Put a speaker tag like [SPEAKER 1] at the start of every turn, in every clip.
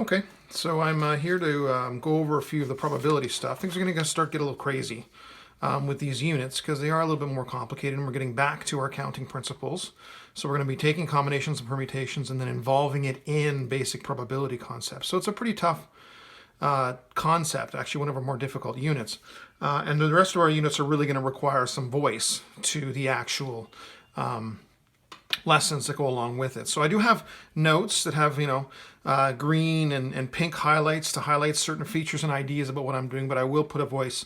[SPEAKER 1] Okay, so I'm here to go over a few of the probability stuff. Things are going to start get a little crazy with these units because they are a little bit more complicated, and we're getting back to our counting principles. So we're going to be taking combinations and permutations and then involving it in basic probability concepts. So it's a pretty tough concept, actually one of our more difficult units. And the rest of our units are really going to require some voice to the actual lessons that go along with it. So I do have notes that have, green and pink highlights to highlight certain features and ideas about what I'm doing, but I will put a voice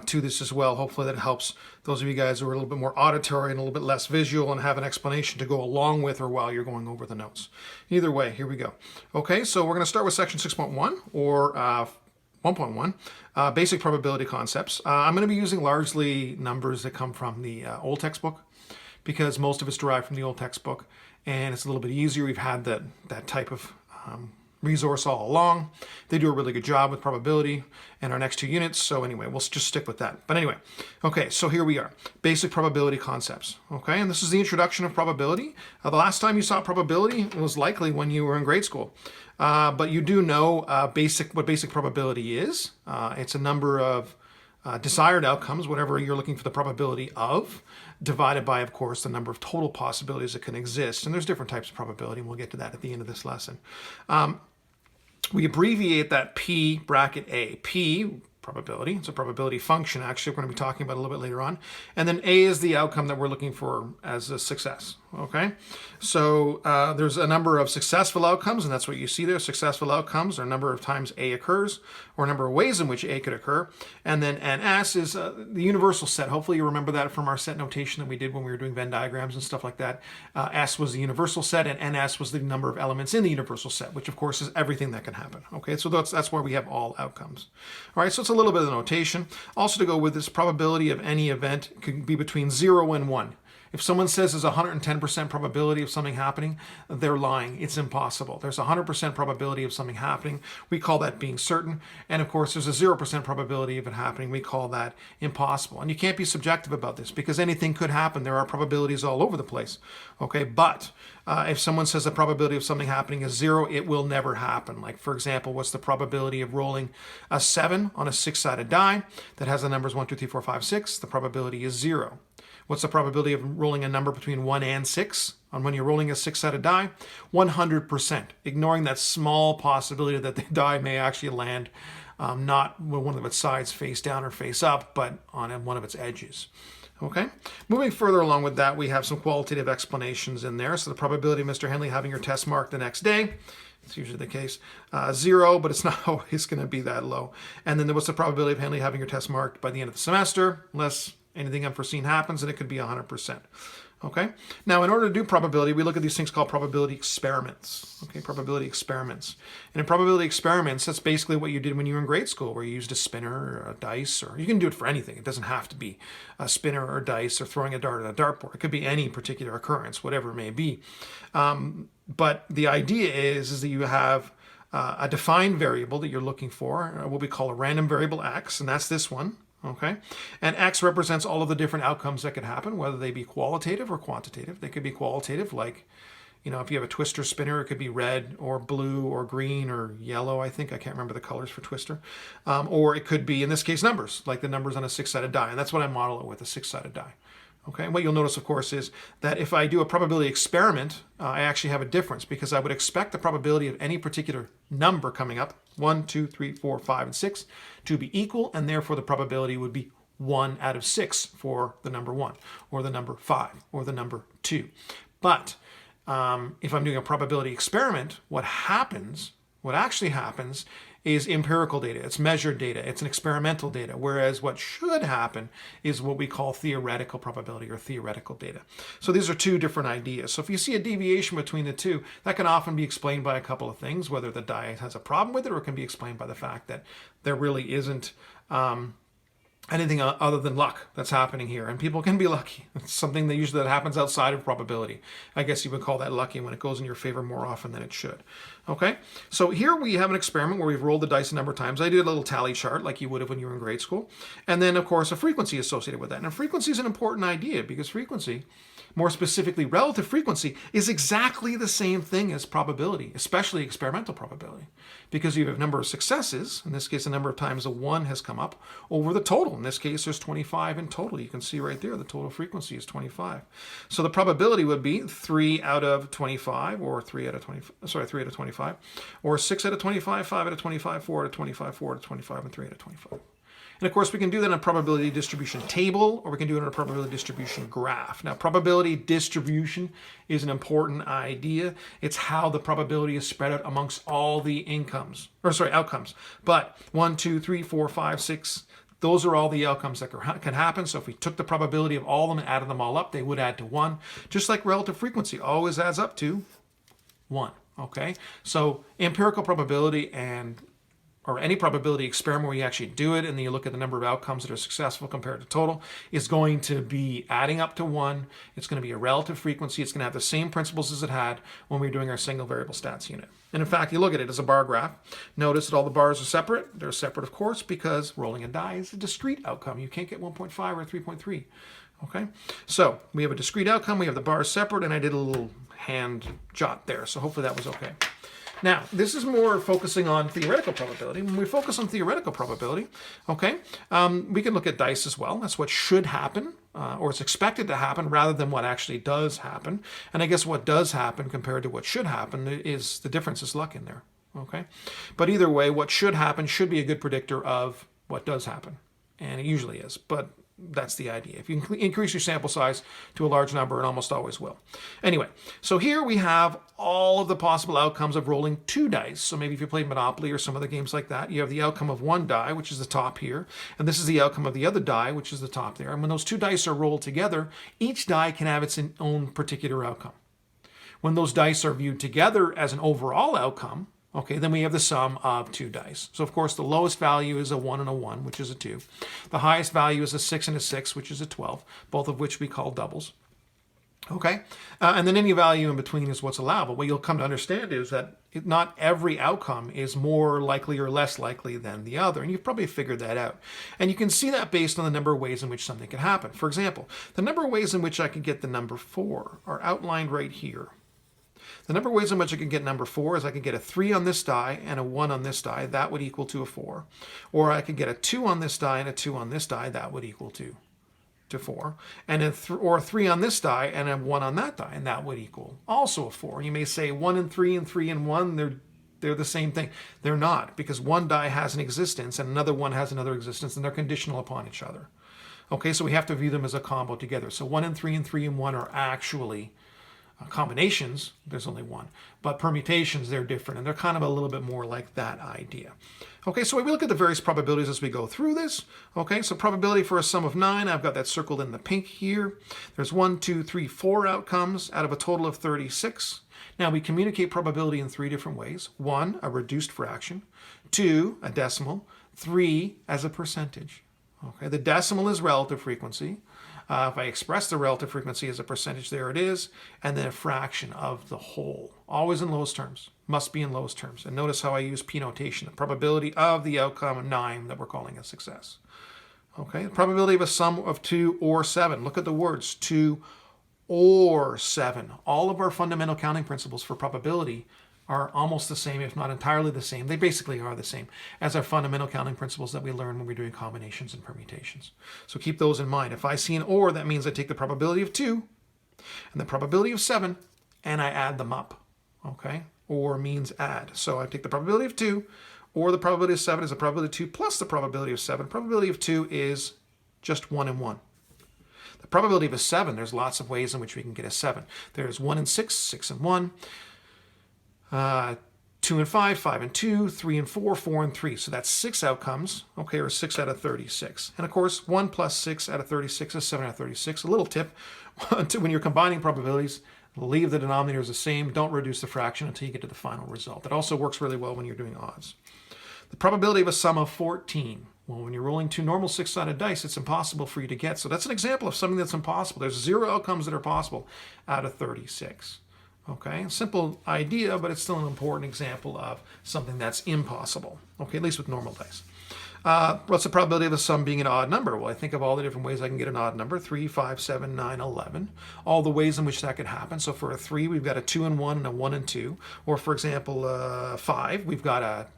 [SPEAKER 1] to this as well. Hopefully that helps those of you guys who are a little bit more auditory and a little bit less visual and have an explanation to go along with or while you're going over the notes. Either way, here we go. Okay, so we're going to start with section 6.1 or 1.1, basic probability concepts. I'm going to be using largely numbers that come from the old textbook, because most of it's derived from the old textbook, and it's a little bit easier. We've had that type of resource all along. They do a really good job with probability in our next two units. So anyway, we'll just stick with that. But anyway, okay, so here we are. Basic probability concepts. Okay, and this is the introduction of probability. The last time you saw probability was likely when you were in grade school. But you do know what basic probability is. It's a number of desired outcomes, whatever you're looking for the probability of, divided by, of course, the number of total possibilities that can exist. And there's different types of probability, and we'll get to that at the end of this lesson. We abbreviate that P bracket A. P, probability. It's a probability function, actually. We're going to be talking about a little bit later on. And then A is the outcome that we're looking for as a success. Okay? So there's a number of successful outcomes, and that's what you see there. Successful outcomes are a number of times A occurs, or a number of ways in which A could occur. And then NS is the universal set. Hopefully you remember that from our set notation that we did when we were doing Venn diagrams and stuff like that. S was the universal set, and NS was the number of elements in the universal set, which of course is everything that can happen. Okay, so that's where we have all outcomes. All right, so it's a little bit of notation. Also to go with this, probability of any event could be between 0 and 1. If someone says there's a 110% probability of something happening, they're lying. It's impossible. There's a 100% probability of something happening. We call that being certain. And of course, there's a 0% probability of it happening. We call that impossible. And you can't be subjective about this because anything could happen. There are probabilities all over the place. Okay, but if someone says the probability of something happening is 0, it will never happen. Like, for example, what's the probability of rolling a 7 on a 6-sided die that has the numbers 1, 2, 3, 4, 5, 6? The probability is 0. What's the probability of rolling a number between 1 and 6 on when you're rolling a 6-sided die? 100%, ignoring that small possibility that the die may actually land not with one of its sides face down or face up, but on one of its edges. Okay, moving further along with that, we have some qualitative explanations in there. So the probability of Mr. Henley having your test marked the next day, it's usually the case, 0, but it's not always going to be that low. And then what's the probability of Henley having your test marked by the end of the semester, unless anything unforeseen happens, and it could be 100%. Okay. Now, in order to do probability, we look at these things called probability experiments. Okay, probability experiments. And in probability experiments, that's basically what you did when you were in grade school, where you used a spinner or a dice, or you can do it for anything. It doesn't have to be a spinner or dice or throwing a dart at a dartboard. It could be any particular occurrence, whatever it may be. But the idea is that you have a defined variable that you're looking for, what we call a random variable x, and that's this one. Okay, and X represents all of the different outcomes that could happen, whether they be qualitative or quantitative. They could be qualitative, like, if you have a twister spinner, it could be red or blue or green or yellow, I think. I can't remember the colors for twister. Or it could be, in this case, numbers, like the numbers on a 6-sided die. And that's what I model it with, a 6-sided die. Okay, and what you'll notice, of course, is that if I do a probability experiment, I actually have a difference because I would expect the probability of any particular number coming up, 1, 2, 3, 4, 5, and 6, to be equal, and therefore the probability would be 1 out of 6 for the number 1, or the number 5, or the number 2. But if I'm doing a probability experiment, what actually happens is empirical data. It's measured data. It's an experimental data. Whereas what should happen is what we call theoretical probability or theoretical data. So these are two different ideas. So if you see a deviation between the two, that can often be explained by a couple of things, whether the die has a problem with it, or it can be explained by the fact that there really isn't anything other than luck that's happening here. And people can be lucky. It's something that usually that happens outside of probability. I guess you would call that lucky when it goes in your favor more often than it should. Okay, so here we have an experiment where we've rolled the dice a number of times. I did a little tally chart like you would have when you were in grade school. And then, of course, a frequency associated with that. And frequency is an important idea because frequency, more specifically relative frequency, is exactly the same thing as probability, especially experimental probability. Because you have a number of successes, in this case the number of times a 1 has come up, over the total. In this case there's 25 in total. You can see right there the total frequency is 25. So the probability would be 3 out of 25, or 3 out of 25, or 6 out of 25, 5 out of 25, 4 out of 25, 4 out of 25, and 3 out of 25. And of course, we can do that in a probability distribution table, or we can do it in a probability distribution graph. Now, probability distribution is an important idea. It's how the probability is spread out amongst all the outcomes. But 1, 2, 3, 4, 5, 6, those are all the outcomes that can happen. So if we took the probability of all of them and added them all up, they would add to 1. Just like relative frequency always adds up to 1. Okay, so empirical probability or any probability experiment where you actually do it and then you look at the number of outcomes that are successful compared to total is going to be adding up to 1. It's going to be a relative frequency. It's going to have the same principles as it had when we were doing our single variable stats unit. And in fact, you look at it as a bar graph. Notice that all the bars are separate. They're separate, of course, because rolling a die is a discrete outcome. You can't get 1.5 or 3.3. Okay, so we have a discrete outcome. We have the bars separate, and I did a little hand jot there. So hopefully that was okay. Now, this is more focusing on theoretical probability. When we focus on theoretical probability, okay, we can look at dice as well. That's what should happen, or it's expected to happen, rather than what actually does happen. And I guess what does happen compared to what should happen is the difference is luck in there, okay? But either way, what should happen should be a good predictor of what does happen. And it usually is, but that's the idea. If you increase your sample size to a large number, it almost always will. Anyway, so here we have all of the possible outcomes of rolling 2 dice. So maybe if you played Monopoly or some other games like that, you have the outcome of 1 die, which is the top here, and this is the outcome of the other die, which is the top there. And when those 2 dice are rolled together, each die can have its own particular outcome. When those dice are viewed together as an overall outcome, okay, then we have the sum of 2 dice. So, of course, the lowest value is a 1 and a 1, which is a 2. The highest value is a 6 and a 6, which is a 12, both of which we call doubles. Okay, and then any value in between is what's allowable. What you'll come to understand is that not every outcome is more likely or less likely than the other, and you've probably figured that out. And you can see that based on the number of ways in which something can happen. For example, the number of ways in which I could get the number 4 are outlined right here. The number of ways in which I can get number 4 is I can get a 3 on this die and a 1 on this die. That would equal to a 4. Or I could get a 2 on this die and a 2 on this die. That would equal to 4. And or a 3 on this die and a 1 on that die. And that would equal also a 4. And you may say 1 and 3 and 3 and 1, they're the same thing. They're not, because one die has an existence and another one has another existence, and they're conditional upon each other. Okay, so we have to view them as a combo together. So 1 and 3 and 3 and 1 are actually combinations. There's only one, but permutations, they're different, and they're kind of a little bit more like that idea. Okay, so we look at the various probabilities as we go through this. Okay, so probability for a sum of 9, I've got that circled in the pink here. There's 1, 2, 3, 4 outcomes out of a total of 36. Now we communicate probability in 3 different ways. 1, a reduced fraction. 2, a decimal. 3, as a percentage. Okay, the decimal is relative frequency. If I express the relative frequency as a percentage, there it is, and then a fraction of the whole. Always in lowest terms. Must be in lowest terms. And notice how I use P notation. The probability of the outcome of 9 that we're calling a success. Okay, the probability of a sum of 2 or 7. Look at the words 2 or 7. All of our fundamental counting principles for probability are almost the same, if not entirely the same. They basically are the same as our fundamental counting principles that we learn when we're doing combinations and permutations. So keep those in mind. If I see an or, that means I take the probability of 2 and the probability of 7 and I add them up. Okay? Or means add. So I take the probability of 2, or the probability of 7 is the probability of 2 plus the probability of 7. Probability of 2 is just 1 and 1. The probability of a 7, there's lots of ways in which we can get a 7. There's 1 and 6, 6 and 1. 2 and 5, 5 and 2, 3 and 4, 4 and 3. So that's 6 outcomes, okay, or 6 out of 36. And of course, 1 plus 6 out of 36 is 7 out of 36. A little tip, when you're combining probabilities, leave the denominators the same. Don't reduce the fraction until you get to the final result. That also works really well when you're doing odds. The probability of a sum of 14. Well, when you're rolling two normal six-sided dice, it's impossible for you to get. So that's an example of something that's impossible. There's 0 outcomes that are possible out of 36. Okay, simple idea, but it's still an important example of something that's impossible. Okay, at least with normal dice. What's the probability of a sum being an odd number? Well, I think of all the different ways I can get an odd number: 3, 5, 7, 9, 11. All the ways in which that could happen. So for a 3, we've got a 2 and 1 and a 1 and 2. Or for example, 5, we've got a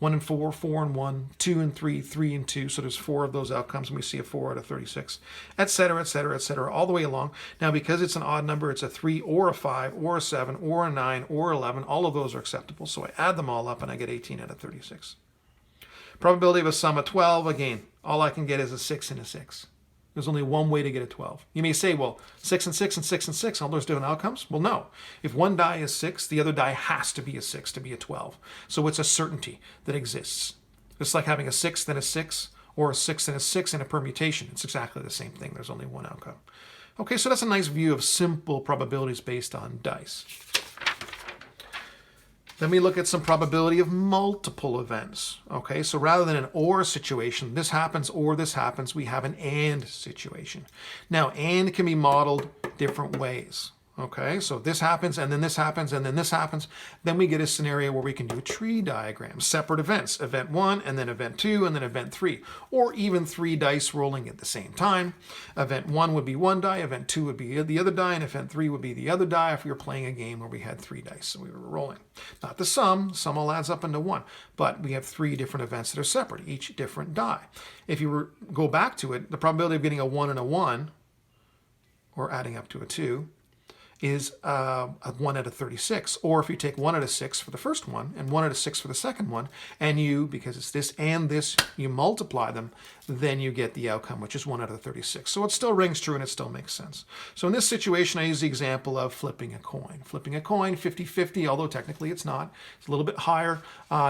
[SPEAKER 1] 1 and 4, 4 and 1, 2 and 3, 3 and 2. So there's 4 of those outcomes, and we see a 4 out of 36, etc., etc., etc., all the way along. Now, because it's an odd number, it's a 3 or a 5 or a 7 or a 9 or 11. All of those are acceptable. So I add them all up, and I get 18 out of 36. Probability of a sum of 12, again, all I can get is a 6 and a 6. There's only one way to get a 12. You may say, well, 6 and 6 and 6 and 6, all those different outcomes? Well, no. If one die is 6, the other die has to be a 6 to be a 12. So it's a certainty that exists. It's like having a 6 then a 6, or a 6 and a 6 in a permutation. It's exactly the same thing. There's only one outcome. Okay, so that's a nice view of simple probabilities based on dice. Then we look at some probability of multiple events. Okay, so rather than an or situation, this happens or this happens, we have an and situation. Now, and can be modeled different ways. Okay, so this happens, and then this happens, and then this happens. Then we get a scenario where we can do a tree diagram, separate events, event 1, and then event 2, and then event 3, or even 3 dice rolling at the same time. Event 1 would be one die, event 2 would be the other die, and event 3 would be the other die if we were playing a game where we had 3 dice, so we were rolling. Not the sum all adds up into 1, but we have 3 different events that are separate, each different die. If you go back to it, the probability of getting a 1 and a 1, or adding up to a 2, is a 1 out of 36. Or if you take 1 out of 6 for the first one and 1 out of 6 for the second one, and you, because it's this and this, you multiply them, then you get the outcome, which is 1 out of 36. So it still rings true and it still makes sense. So in this situation, I use the example of flipping a coin. Flipping a coin, 50-50, although technically it's not. It's a little bit higher,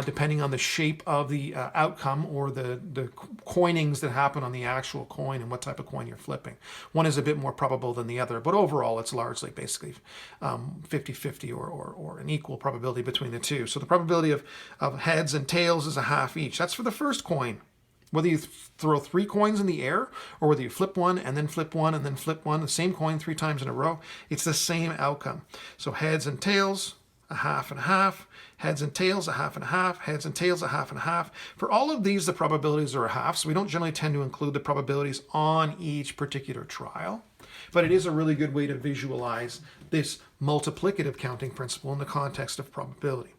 [SPEAKER 1] depending on the shape of the outcome or the coinings that happen on the actual coin and what type of coin you're flipping. One is a bit more probable than the other, but overall it's largely basically 50-50 or an equal probability between the two. So the probability of heads and tails is a half each. That's for the first coin. Whether you throw 3 coins in the air or whether you flip one and then flip one and then flip one, the same coin 3 times in a row, it's the same outcome. So heads and tails, a half and a half, heads and tails, a half and a half, heads and tails, a half and a half. For all of these, the probabilities are a half, so we don't generally tend to include the probabilities on each particular trial. But it is a really good way to visualize this multiplicative counting principle in the context of probability.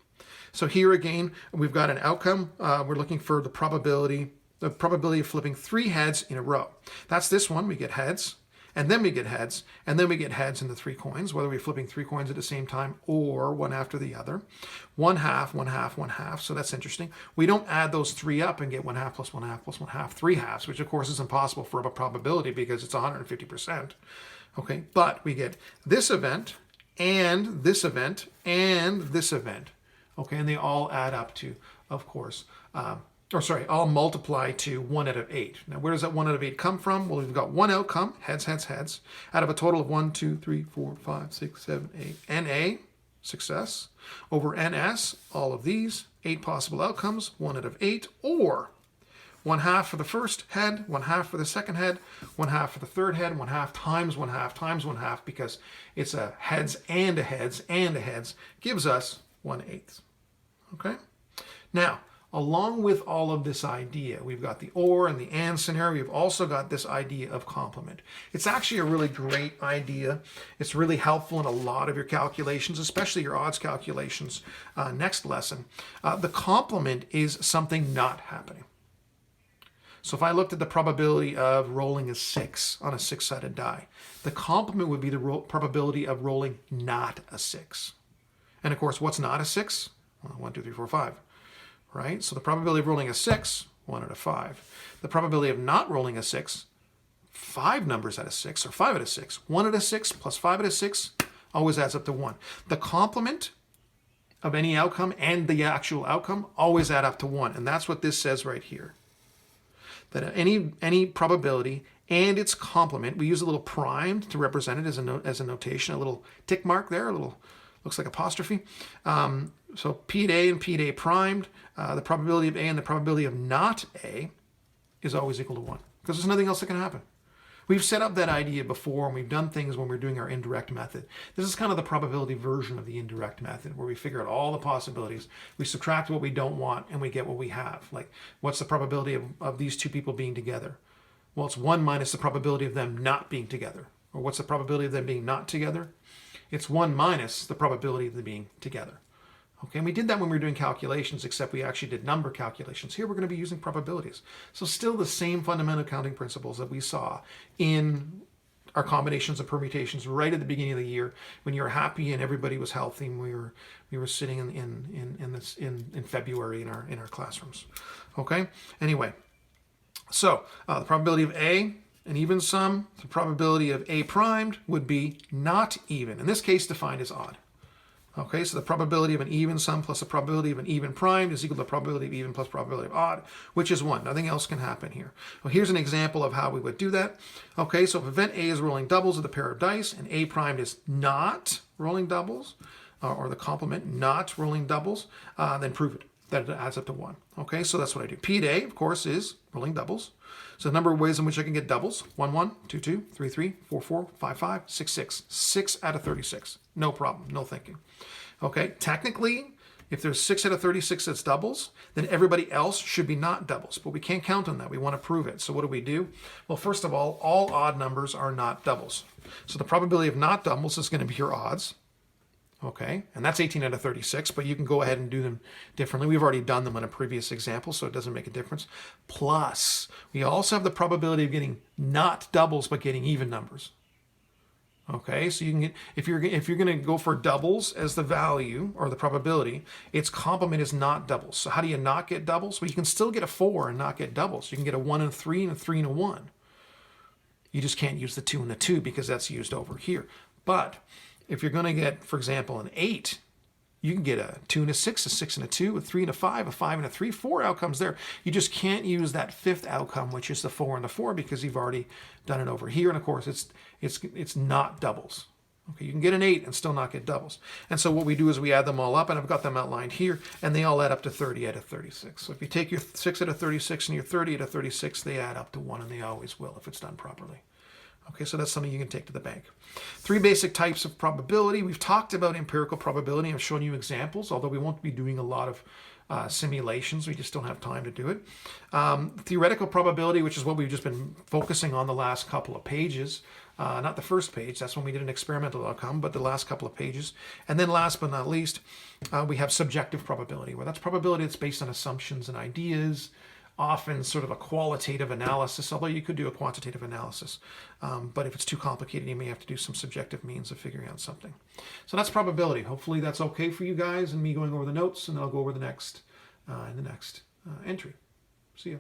[SPEAKER 1] So here again, we've got an outcome. We're looking for the probability of flipping 3 heads in a row. That's this one. We get heads, and then we get heads, and then we get heads in the 3 coins, whether we're flipping 3 coins at the same time or one after the other. 1 half, 1 half, 1 half. So that's interesting. We don't add those 3 up and get 1 half plus 1 half plus 1 half, 3 halves, which of course is impossible for a probability because it's 150%. Okay, but we get this event and this event and this event. Okay, and they all add up to, of course, all multiply to 1 out of 8. Now, where does that 1 out of 8 come from? Well, we've got one outcome, heads, heads, heads, out of a total of 1, 2, 3, 4, 5, 6, 7, 8. NA, success, over NS, all of these, 8 possible outcomes, 1 out of 8, or 1 half for the first head, 1 half for the second head, 1 half for the third head, 1 half times 1 half times 1 half, because it's a heads and a heads and a heads, gives us 1/8. Okay? Now, along with all of this idea, we've got the or and the and scenario. We've also got this idea of complement. It's actually a really great idea. It's really helpful in a lot of your calculations, especially your odds calculations next lesson. The complement is something not happening. So if I looked at the probability of rolling a 6 on a 6-sided die, the complement would be the probability of rolling not a 6. And of course, what's not a 6? Well, 1, 2, 3, 4, 5. Right? So the probability of rolling a 6, 1 out of 5. The probability of not rolling a 6, 5 numbers out of 6, or 5 out of 6. 1 out of 6 plus 5 out of 6 always adds up to 1. The complement of any outcome and the actual outcome always add up to 1. And that's what this says right here. That any probability and its complement, we use a little primed to represent it as a notation, a little tick mark there, a little, looks like apostrophe. So P at A and P at A primed, the probability of A and the probability of not A, is always equal to 1 because there's nothing else that can happen. We've set up that idea before, and we've done things when we're doing our indirect method. This is kind of the probability version of the indirect method, where we figure out all the possibilities. We subtract what we don't want, and we get what we have. Like, what's the probability of these two people being together? Well, it's 1 minus the probability of them not being together. Or what's the probability of them being not together? It's 1 minus the probability of them being together. Okay, and we did that when we were doing calculations, except we actually did number calculations. Here we're going to be using probabilities. So still the same fundamental counting principles that we saw in our combinations and permutations right at the beginning of the year when you were happy and everybody was healthy and we were sitting in February in our classrooms. Okay, anyway, so the probability of A, an even sum, the probability of A primed would be not even. In this case, defined as odd. Okay, so the probability of an even sum plus the probability of an even primed is equal to the probability of even plus probability of odd, which is 1. Nothing else can happen here. Well, here's an example of how we would do that. Okay, so if event A is rolling doubles with a pair of dice and A primed is not rolling doubles, or the complement not rolling doubles, then prove it, that it adds up to 1. Okay, so that's what I do. P to A, of course, is rolling doubles. So the number of ways in which I can get doubles: 1, 1, 2, 2, 3, 3, 4, 4, 5, 5, 6, 6. 6 out of 36. No problem, no thinking. Okay, technically, if there's 6 out of 36 that's doubles, then everybody else should be not doubles. But we can't count on that. We want to prove it. So what do? Well, first of all odd numbers are not doubles. So the probability of not doubles is going to be your odds. Okay, and that's 18 out of 36, but you can go ahead and do them differently. We've already done them in a previous example, so it doesn't make a difference. Plus, we also have the probability of getting not doubles, but getting even numbers. Okay, so you can get, if you're going to go for doubles as the value or the probability, its complement is not doubles. So how do you not get doubles? Well, you can still get a 4 and not get doubles. You can get a 1 and a 3 and a 3 and a 1. You just can't use the 2 and the 2 because that's used over here. But if you're going to get, for example, an 8, you can get a 2 and a 6, a 6 and a 2, a 3 and a 5, a 5 and a 3, 4 outcomes there. You just can't use that 5th outcome, which is the 4 and the 4, because you've already done it over here. And of course, it's not doubles. Okay, you can get an 8 and still not get doubles. And so what we do is we add them all up, and I've got them outlined here, and they all add up to 30 out of 36. So if you take your 6 out of 36 and your 30 out of 36, they add up to 1, and they always will if it's done properly. Okay, so that's something you can take to the bank. 3 basic types of probability. We've talked about empirical probability. I've shown you examples, although we won't be doing a lot of simulations. We just don't have time to do it. Theoretical probability, which is what we've just been focusing on the last couple of pages. Not the first page, that's when we did an experimental outcome, but the last couple of pages. And then last but not least, we have subjective probability, where that's probability that's based on assumptions and ideas, often sort of a qualitative analysis, although you could do a quantitative analysis. But if it's too complicated, you may have to do some subjective means of figuring out something. So that's probability. Hopefully that's okay for you guys and me going over the notes, and then I'll go over the next in the next entry. See you.